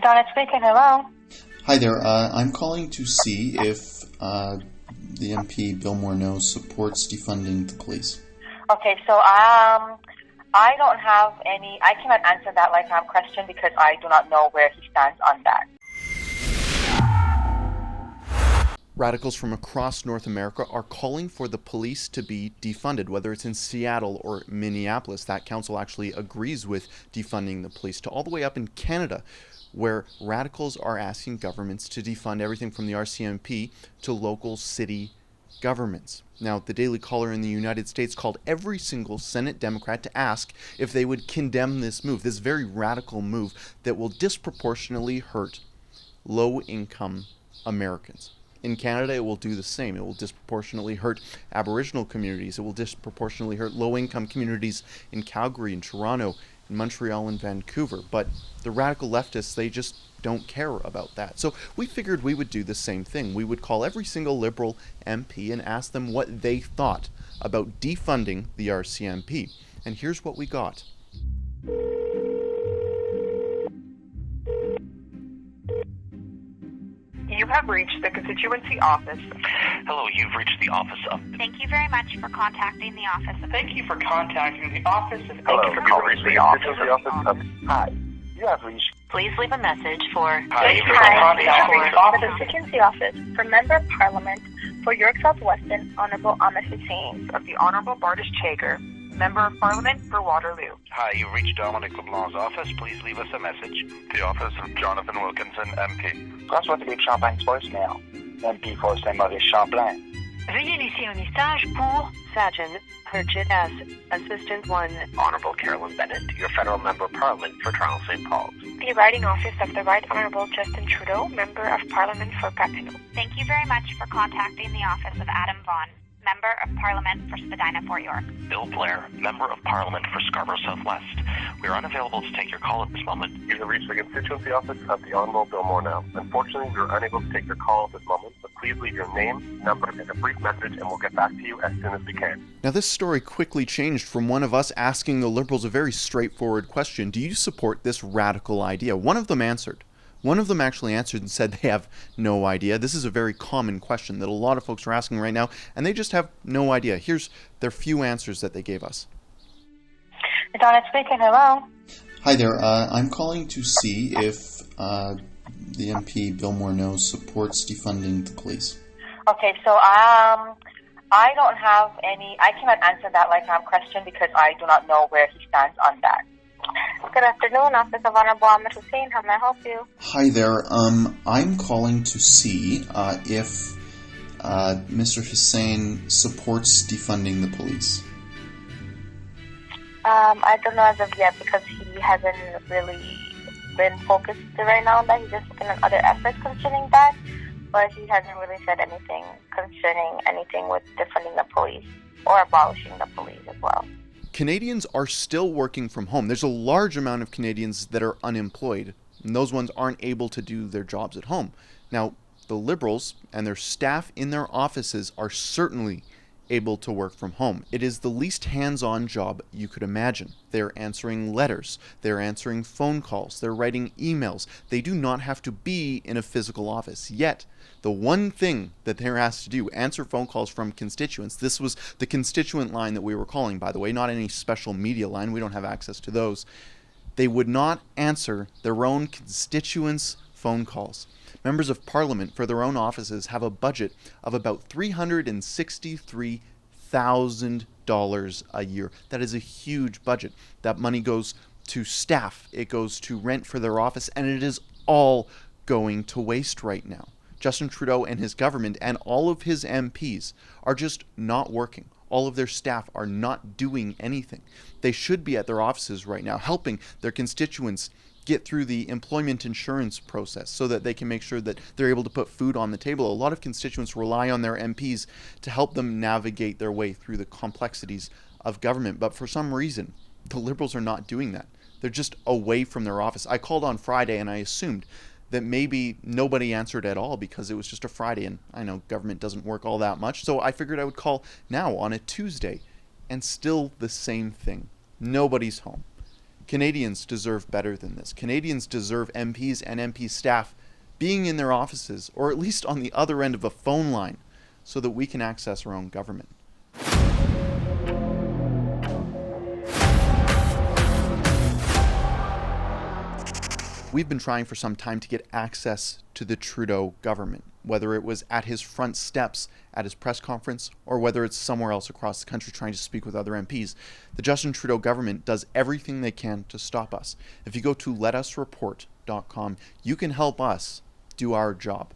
Donna speaking, hello. Hi there. I'm calling to see if the MP Bill Morneau supports defunding the police. Okay, so I don't have any, I cannot answer that lifetime question because I do not know where he stands on that. Radicals from across North America are calling for the police to be defunded, whether it's in Seattle or Minneapolis. That council actually agrees with defunding the police, to all the way up in Canada, where radicals are asking governments to defund everything from the RCMP to local city governments. Now, the Daily Caller in the United States called every single Senate Democrat to ask if they would condemn this move, this very radical move that will disproportionately hurt low-income Americans. In Canada, it will do the same. It will disproportionately hurt Aboriginal communities. It will disproportionately hurt low-income communities in Calgary, in Toronto, in Montreal, and Vancouver. But the radical leftists, they just don't care about that. So we figured we would do the same thing. We would call every single Liberal MP and ask them what they thought about defunding the RCMP. And here's what we got. You have reached the constituency office. Hello, you've reached the office of... Thank you very much for contacting the office of... Thank you for contacting the office of... Hello, you've reached the office of... Hi. You have reached... Please leave a message for... Hi, you have reached for... the constituency office for Member of Parliament for York South-Weston, Honourable Ahmed Hussein of the Honourable Bardish Chager, Member of Parliament for Waterloo. Hi, you've reached Dominic LeBlanc's office. Please leave us a message. The office of Jonathan Wilkinson, MP. François-Philippe Champagne's voicemail. MP for Saint-Maurice Champlain. Veuillez laisser un message pour Sajin, Purchit as Assistant 1. Honorable Carolyn Bennett, your federal member of parliament for Toronto St. Paul's. The Writing Office of the Right Honourable Justin Trudeau, Member of Parliament for Papineau. Thank you very much for contacting the office of Adam Vaughan, Member of Parliament for Spadina, Fort York. Bill Blair, Member of Parliament for Scarborough Southwest. We are unavailable to take your call at this moment. You have reached the constituency office of the Honourable Bill Morneau. Unfortunately, we are unable to take your call at this moment, but please leave your name, number, and a brief message, and we'll get back to you as soon as we can. Now, this story quickly changed from one of us asking the Liberals a very straightforward question: do you support this radical idea? One of them answered. One of them actually answered and said they have no idea. This is a very common question that a lot of folks are asking right now, and they just have no idea. Here's their few answers that they gave us. Donna speaking, hello. Hi there. I'm calling to see if the MP Bill Morneau supports defunding the police. Okay, so I don't have any, I cannot answer that lifetime question because I do not know where he stands on that. Good afternoon, Office of Honourable Ahmed Hussein. How may I help you? Hi there. I'm calling to see if Mr. Hussein supports defunding the police. I don't know as of yet because he hasn't really been focused right now on that. He's just looking at other efforts concerning that, but he hasn't really said anything concerning anything with defunding the police or abolishing the police as well. Canadians are still working from home. There's a large amount of Canadians that are unemployed, and those ones aren't able to do their jobs at home. Now, the Liberals and their staff in their offices are certainly able to work from home. It is the least hands-on job you could imagine. They're answering letters, they're answering phone calls, they're writing emails. They do not have to be in a physical office. Yet, the one thing that they're asked to do, answer phone calls from constituents. This was the constituent line that we were calling, by the way, not any special media line. We don't have access to those. They would not answer their own constituents' phone calls. Members of Parliament for their own offices have a budget of about $363,000 a year. That is a huge budget. That money goes to staff, it goes to rent for their office, and it is all going to waste right now. Justin Trudeau and his government and all of his MPs are just not working. All of their staff are not doing anything. They should be at their offices right now helping their constituents get through the employment insurance process so that they can make sure that they're able to put food on the table. A lot of constituents rely on their MPs to help them navigate their way through the complexities of government. But for some reason, the Liberals are not doing that. They're just away from their office. I called on Friday and I assumed that maybe nobody answered at all because it was just a Friday, and I know government doesn't work all that much, so I figured I would call now on a Tuesday, and still the same thing. Nobody's home. Canadians deserve better than this. Canadians deserve MPs and MP staff being in their offices, or at least on the other end of a phone line, so that we can access our own government. We've been trying for some time to get access to the Trudeau government, whether it was at his front steps at his press conference or whether it's somewhere else across the country trying to speak with other MPs. The Justin Trudeau government does everything they can to stop us. If you go to letusreport.com, you can help us do our job.